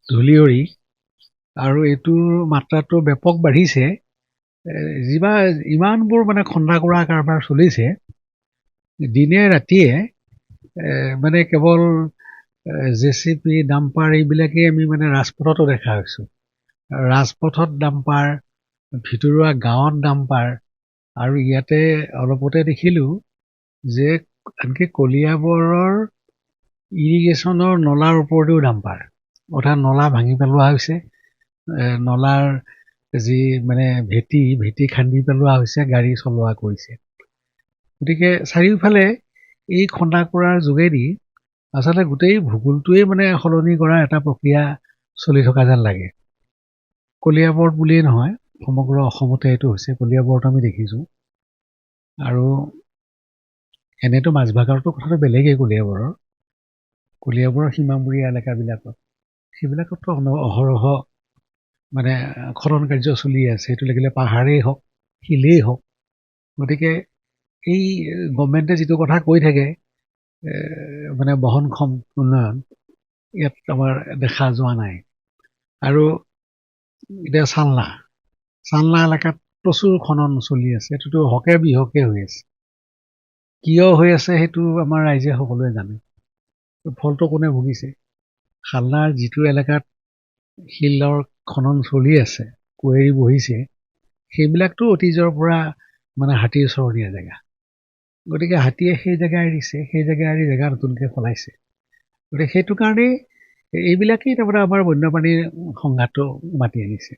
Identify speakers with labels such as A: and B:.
A: ধূলিয়ৰি আৰু এইটোৰ মাত্ৰাটো ব্যাপক বাঢ়িছে। ইমানবোৰ মানে খন্দা কৰা কাৰবাৰ চলিছে, দিনে ৰাতিয়ে মানে কেৱল JCB ডাম্পাৰ এইবিলাকেই আমি মানে ৰাজপথতো দেখা হৈছোঁ। ৰাজপথত ডাম্পাৰ, ভিতৰুৱা গাঁৱত ডাম্পাৰ, আৰু ইয়াতে অলপতে দেখিলোঁ যে আনকি কলিয়াবৰৰ ইৰিগেশ্যনৰ নলাৰ ওপৰতেও ডাম্পাৰ, অৰ্থাৎ নলা ভাঙি পেলোৱা হৈছে। নলাৰ যি মানে ভেটি খান্দি পেলোৱা হৈছে, গাড়ী চলোৱা কৰিছে। গতিকে চাৰিওফালে এই খন্দা কৰাৰ যোগেদি আচলতে গোটেই ভূগোলটোৱে মানে সলনি কৰা এটা প্ৰক্ৰিয়া চলি থকা যেন লাগে। কলিয়াবৰত বুলিয়েই নহয়, সমগ্ৰ অসমতে এইটো হৈছে। কলিয়াবৰত আমি দেখিছোঁ, আৰু এনেতো মাজবাগাৰতো কথাটো বেলেগেই। কলিয়াবৰৰ সীমামূৰীয়া এলেকাবিলাকত, সেইবিলাকতো অহৰহ মানে খনন কাৰ্য চলি আছে। সেইটো লাগিলে পাহাৰেই হওক, শিলেই হওক। গতিকে এই গভমেণ্টে যিটো কথা কৈ থাকে, মানে বহনক্ষম উন্নয়ন, ইয়াত আমাৰ দেখা যোৱা নাই। আৰু এতিয়া চালনা এলেকাত প্ৰচুৰ খনন চলি আছে। এইটোতো হকে বিহকে হৈ আছে। কিয় হৈ আছে সেইটো আমাৰ ৰাইজে সকলোৱে জানে। ফলটো কোনে ভুগিছে? শালনাৰ যিটো এলেকাত শিলৰ খনন চলি আছে, কুঁৱেৰী বহিছে, সেইবিলাকতো অতীজৰ পৰা মানে হাতীৰ চৰণীয়া জেগা। গতিকে হাতীয়ে সেই জেগা এৰিছে, সেই জেগা এৰি জেগা নতুনকৈ সলাইছে। গতিকে সেইটো কাৰণেই এইবিলাকেই তাৰমানে আমাৰ বন্যপ্ৰাণীৰ সংঘাতটো মাতি আনিছে।